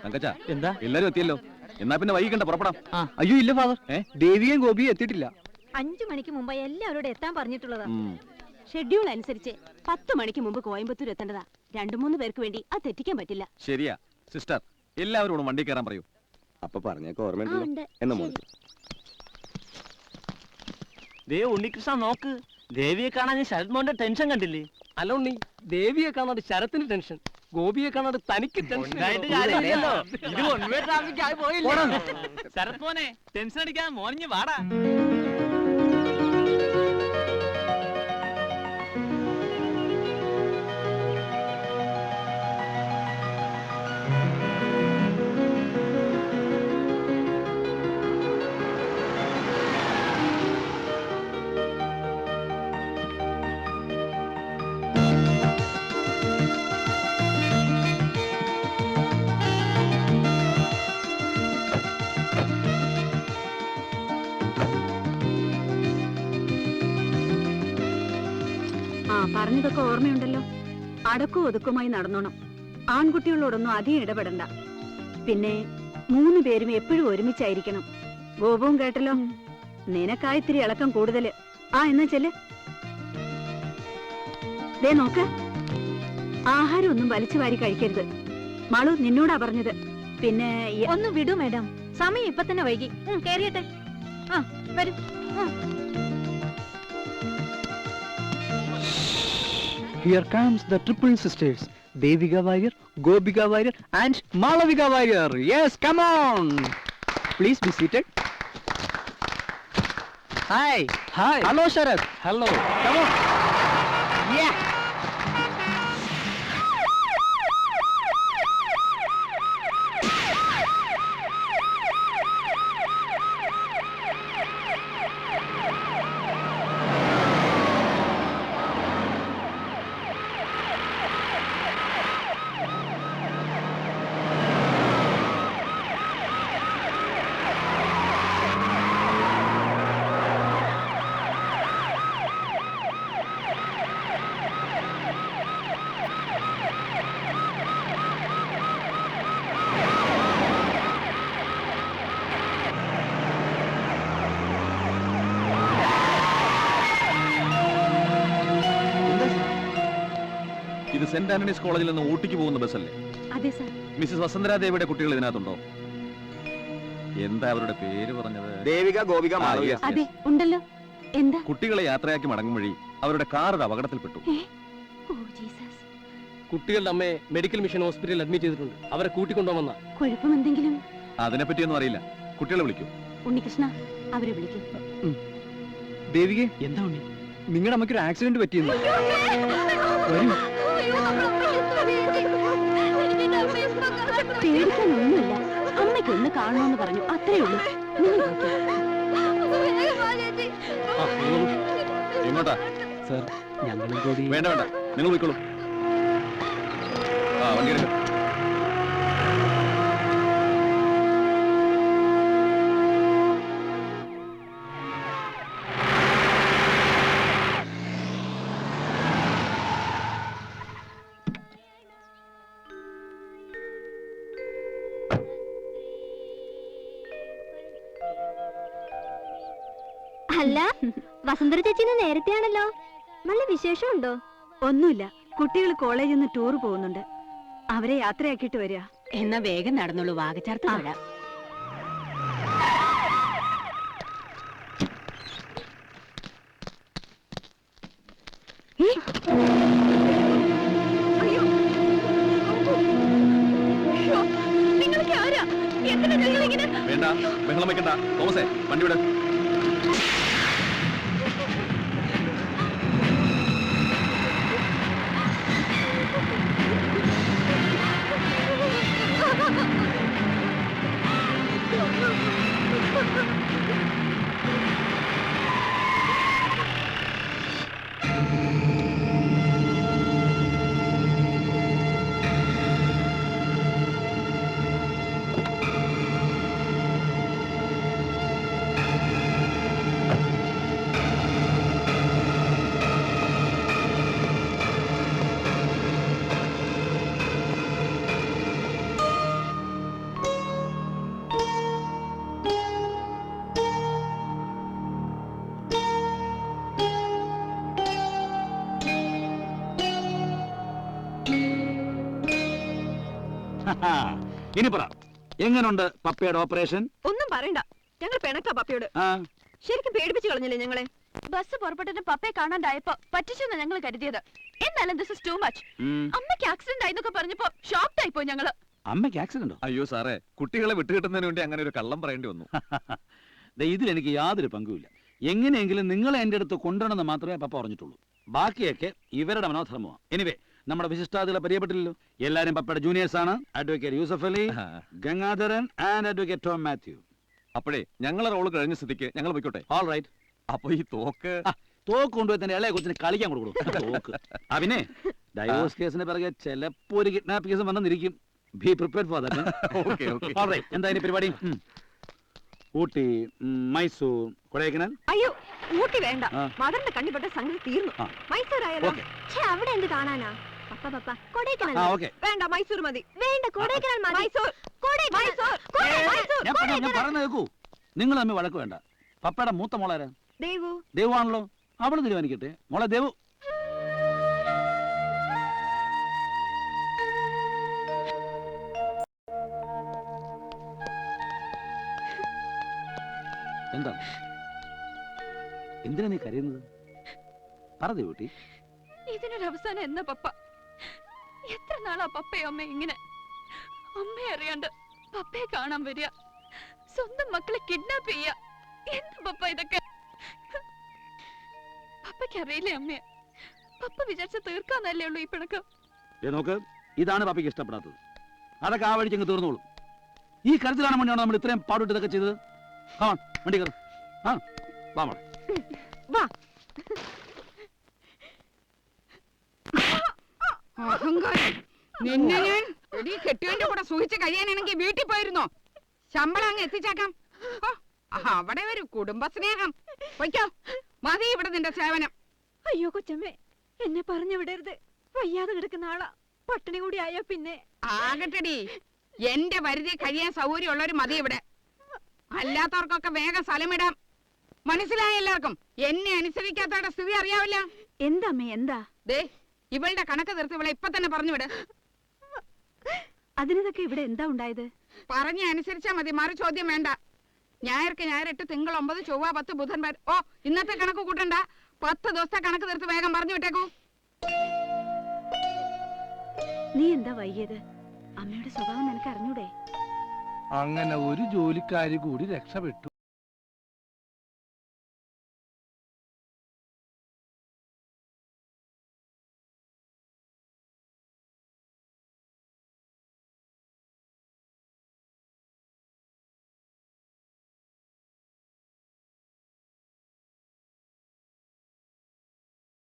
തങ്കച്ച എന്താ എല്ലാരും എത്തിയല്ലോ. എന്നാ പിന്നെ വൈകിക്കണ്ട, പുറപ്പെടാം. അയ്യോ ഇല്ല ഫാദർ, ദേവിയും ഗോപിയും എത്തിയിട്ടില്ല. 5 മണിക്ക് മുമ്പ് എല്ലാവരോടും എത്താൻ പറഞ്ഞിട്ടുള്ളതാ. ഷെഡ്യൂൾ അനുസരിച്ച് 10 മണിക്ക് മുമ്പ് കോയമ്പത്തൂർ എത്തേണ്ടതാ. 2-3 പേർക്ക് വേണ്ടി അത് തെറ്റിക്കാൻ പറ്റില്ല. ശരിയാ സിസ്റ്റർ, എല്ലാവരോടും വണ്ടി കയറാൻ പറയൂ. അപ്പൊ പറഞ്ഞേക്ക് ഓർമ്മയുണ്ടല്ലോ എന്ന് മോൻ. ഉണ്ണികൃഷ്ണ നോക്ക്, ദേവിയെ കാണാൻ ശരത് മോന്റെ ടെൻഷൻ കണ്ടില്ലേ? അല്ല ഉണ്ണി, ദേവിയെ കാണാൻ ശരത്തിന് ടെൻഷൻ, ഗോപിയെ കാണാൻ തനിക്ക് ടെൻഷൻ. ശരത് മോനെ ടെൻഷൻ അടിക്കാൻ മോനിഞ്ഞ് വാടാ. പറഞ്ഞതൊക്കെ ഓർമ്മയുണ്ടല്ലോ. അടക്കവും ഒതുക്കുമായി നടന്നോണം. ആൺകുട്ടികളോടൊന്നും അധികം ഇടപെടണ്ട. പിന്നെ 3 പേരും എപ്പോഴും ഒരുമിച്ചായിരിക്കണം. ഗോപവും കേട്ടല്ലോ, നിനക്കായിത്തിരി ഇളക്കം കൂടുതല്. എന്നാ ചെല്ല്. ദേ നോക്ക്, ആഹാരം ഒന്നും വലിച്ചു വാരി കഴിക്കരുത്. മാളു നിന്നോടാ പറഞ്ഞത്. പിന്നെ ഒന്ന് വിടൂ മേഡം, സമയം ഇപ്പൊ തന്നെ വൈകി. കേറിയട്ടെ. വരൂ. Here comes the triple sisters, Devika Warrior, Gopika Warrior and Malavika Warrior. Yes, come on. Please be seated. Hi. Hi. Hello, Sharath. Hello. Come on. Yeah. ഇത് സെന്റ് ആന്റണീസ് കോളേജിൽ നിന്ന് ഊട്ടിക്ക് പോകുന്ന ബസ്സല്ലേ? അതെ സർ. മിസ്സിസ് വസന്തരാദേവിയുടെ കുട്ടികൾ ഇതിനകത്തുണ്ടോ? എന്താ അവരുടെ പേര് പറഞ്ഞത്? ദേവിക, ഗോപിക, മാളവിക. അതെ ഉണ്ടല്ലോ. എന്താ? കുട്ടികളെ യാത്രയാക്കി മടങ്ങും വഴി അവരുടെ കാർ ഒരു അപകടത്തിൽപ്പെട്ടു. കുട്ടികളുടെ അമ്മയെ മെഡിക്കൽ മിഷൻ ഹോസ്പിറ്റലിൽ അഡ്മിറ്റ് ചെയ്തിട്ടുണ്ട്. അവരെ കൂട്ടിക്കൊണ്ടുവന്ന കുഴപ്പമെന്തെങ്കിലും? അതിനെപ്പറ്റിയൊന്നും അറിയില്ല. കുട്ടികളെ വിളിക്കൂ. ഉണ്ണികൃഷ്ണ, അവരെ വിളിക്കും. ദേവികെ, എന്താ ഉണ്ണി? നിങ്ങളുടെ അമ്മയ്ക്കൊരു ആക്സിഡന്റ് പറ്റിയെന്ന്. പേടിക്കാനൊന്നുമില്ല. അമ്മയ്ക്ക് ഒന്ന് കാണണമെന്ന് പറഞ്ഞു, അത്രേ ഉള്ളൂ. എങ്ങോട്ടാ സർ? ഞങ്ങളും കൂടി. വേണ്ട വേണ്ട, നിങ്ങൾ പോയിക്കോളൂ. വണ്ടി എടുക്കാം. അല്ല, വസുന്ധര ചേച്ചിന്ന് നേരത്തെയാണല്ലോ. നല്ല വിശേഷമുണ്ടോ? ഒന്നുമില്ല, കുട്ടികൾ കോളേജിൽ നിന്ന് ടൂർ പോകുന്നുണ്ട്. അവരെ യാത്രയാക്കിയിട്ട് വരിക. എന്നാ വേഗം നടന്നുള്ളൂ, വാഗച്ചാർത്ത് വരാം. വേണ്ട, ബഹളം വെക്കണ്ട. തോമസേ, വണ്ടി വിട്. ഇനി പറ, എങ്ങനുണ്ട് പപ്പയുടെ ഓപ്പറേഷൻ? ഒന്നും പറയണ്ട, ഞങ്ങൾ പിണക്കാ പപ്പയോട്. ആ, ശരിക്കും പേടിപ്പിച്ചു കളഞ്ഞില്ലേ ഞങ്ങളെ? ബസ് പുറപ്പെട്ടിട്ട് പപ്പയെ കാണാണ്ടായപ്പോ പറ്റിച്ചെന്ന് ഞങ്ങൾ കരുതിയത്. എന്നാലും ദിസ് ഇസ് ടു മച്ച്. ഉം. അമ്മയ്ക്ക് ആക്സിഡന്റ് ആയിന്നൊക്കെ പറഞ്ഞപ്പോ ഷോക്ഡ് ആയിപ്പോയി ഞങ്ങള്. അമ്മയ്ക്ക് ആക്സിഡന്റോ? അയ്യോ സാറേ, കുട്ടികളെ വിട്ടുകിട്ടുന്നതിന് വേണ്ടി അങ്ങനെ ഒരു കള്ളം പറയേണ്ടി വന്നു. ഇതിൽ എനിക്ക് യാതൊരു പങ്കുമില്ല. എങ്ങനെയെങ്കിലും നിങ്ങളെ എന്റെ അടുത്ത് കൊണ്ടുവരണമെന്ന് മാത്രമേ പപ്പ പറഞ്ഞിട്ടുള്ളൂ. ബാക്കിയൊക്കെ ഇവരുടെ മനോധർമ്മമാണ്. എനിവേ, നമ്മുടെ വിശിഷ്ടാതികളെ പരിചയപ്പെട്ടില്ലല്ലോ. എല്ലാരും പപ്പയുടെ ജൂനിയേഴ്സ് ആണ്. Advocate Yusuf Ali, Gangadharan and advocate Tom Mathew. അപ്പോഴേ ഞങ്ങളെ റോള് കഴിഞ്ഞ സ്ഥിതിക്ക് ഞങ്ങൾ പോയിക്കോട്ടെ. All right. അപ്പൊ ഈ തോക്ക് തോക്ക് കൊണ്ടുപോയി തന്നെ ഇളയ കൊച്ചിന് കളിക്കാൻ കൊടുക്കും. തോക്ക്. പിന്നെ ഡൈവോഴ്സ് കേസിന് പിറകെ ചിലപ്പോ ഒരു കിഡ്നാപ്പ് കേസ് വന്നിരിക്കും. Be prepared for that. Okay okay. All right. എന്താ ഇനി പരിപാടി? ഊട്ടി, മൈസൂർ, കൊടൈക്കനാൽ. അയ്യോ, ഊട്ടി വേണ്ട. ആ. മദറിന്റെ കണ്ണിപ്പെട്ട സംഗതി തീർന്നു. ആ. മൈസൂർ ആയാലോ? ഓക്കെ. അവിടെ എന്ത് കാണാനാ? പപ്പ പപ്പ കൊടൈക്കനാൽ. ആ, ഓക്കെ. വേണ്ട, മൈസൂർ മതി. വേണ്ട, കൊടൈക്കനാൽ മതി. മൈസൂർ മൈസൂർ ഞാൻ പറഞ്ഞു കേൾക്കൂ. നിങ്ങൾ തമ്മിൽ വഴക്ക് വേണ്ട. പപ്പയുടെ മൂത്ത മോളാരാ? ദേവു. ദേവു ആണല്ലോ. അവള് തീരുമാനിക്കട്ടെ. മോളെ ദേവു. എന്താ? എന്തിനാ നീ കരയുന്നത്? പറ ദേവൂട്ടി. ഇതിനൊരു അവസാനം എന്നാ പപ്പ? എത്ര നാളാ പപ്പയും അമ്മ ഇങ്ങനെ? അമ്മയെ അറിയാണ്ട് പപ്പയെ കാണാൻ വരിക, സ്വന്തം മക്കളെ കിഡ്നാപ്പ് ചെയ്യ. എന്താ പപ്പ ഇതൊക്കെ? പപ്പയ്ക്ക് അറിയില്ലേ അമ്മയെ? പപ്പ വിചാരിച്ച തീർക്കാന്നല്ലേ ഉള്ളൂ ഈ പിണക്കം. നോക്ക്, ഇതാണ് പപ്പയ്ക്ക് ഇഷ്ടപ്പെടാത്തത്. അതൊക്കെ ആ വഴിക്ക് അങ്ങ് തീർന്നോളൂ. ഈ കരുത്ത് കാണാൻ വേണ്ടിയാണോ നമ്മൾ ഇത്രയും പാടുവിട്ട് ഇതൊക്കെ ചെയ്തത്? ആ, വണ്ടി കയറും. ആ, വാ മോളെ. വാ. അഹങ്കാരം. നിന്നെ ഞാൻ കെട്ടിയവന്റെ കൂടെ സൂഹിച്ച് കഴിയാനാണെങ്കിൽ വീട്ടിൽ പോയിരുന്നോ? ശമ്പളം അങ്ങ് എത്തിച്ചേക്കാം. ഓ, അവിടെ ഒരു കുടുംബസ്നേഹം. പൊയ്ക്കോ, മതി ഇവിടെ നിന്റെ സേവനം. അയ്യോ കൊച്ചമ്മേ, എന്നെ പറഞ്ഞു വിടരുത്. വയ്യാതെ കിടക്കുന്ന ആളാ. പട്ടിണി കൂടി ആയാ പിന്നെ. ആകട്ടെടി, എന്റെ പരിധി കഴിയാൻ സൗകര്യമുള്ളവര് മതി ഇവിടെ. അല്ലാത്തവർക്കൊക്കെ വേഗം സ്ഥലമിടാം. മനസ്സിലായ എല്ലാവർക്കും? എന്നെ അനുസരിക്കാത്തവരുടെ സ്ഥിതി അറിയാവില്ല. എന്താ അമ്മേ, എന്താ? ദേ, ഇവളുടെ കണക്ക് തീർത്ത് ഇവളെ ഇപ്പൊ തന്നെ പറഞ്ഞു വിട്. അതിനൊക്കെ ഇവിടെ എന്താ ഉണ്ടായത്? പറഞ്ഞ അനുസരിച്ചാ മതി, മറു ചോദ്യം വേണ്ട. ഞായർക്ക് ഞായർ 8, തിങ്കൾ 9, ചൊവ്വ 10, ബുധൻ 10. ഓ, ഇന്നത്തെ കണക്ക് കൂട്ടണ്ട. 10 ദിവസത്തെ കണക്ക് തീർത്ത് വേഗം പറഞ്ഞു വിട്ടേക്കൂ. നീ എന്താ വൈകിയത്? അമ്മയുടെ സ്വഭാവം നിനക്ക് അറിഞ്ഞൂടെ? അങ്ങനെ ഒരു ജോലിക്കാരി കൂടി രക്ഷപ്പെട്ടു.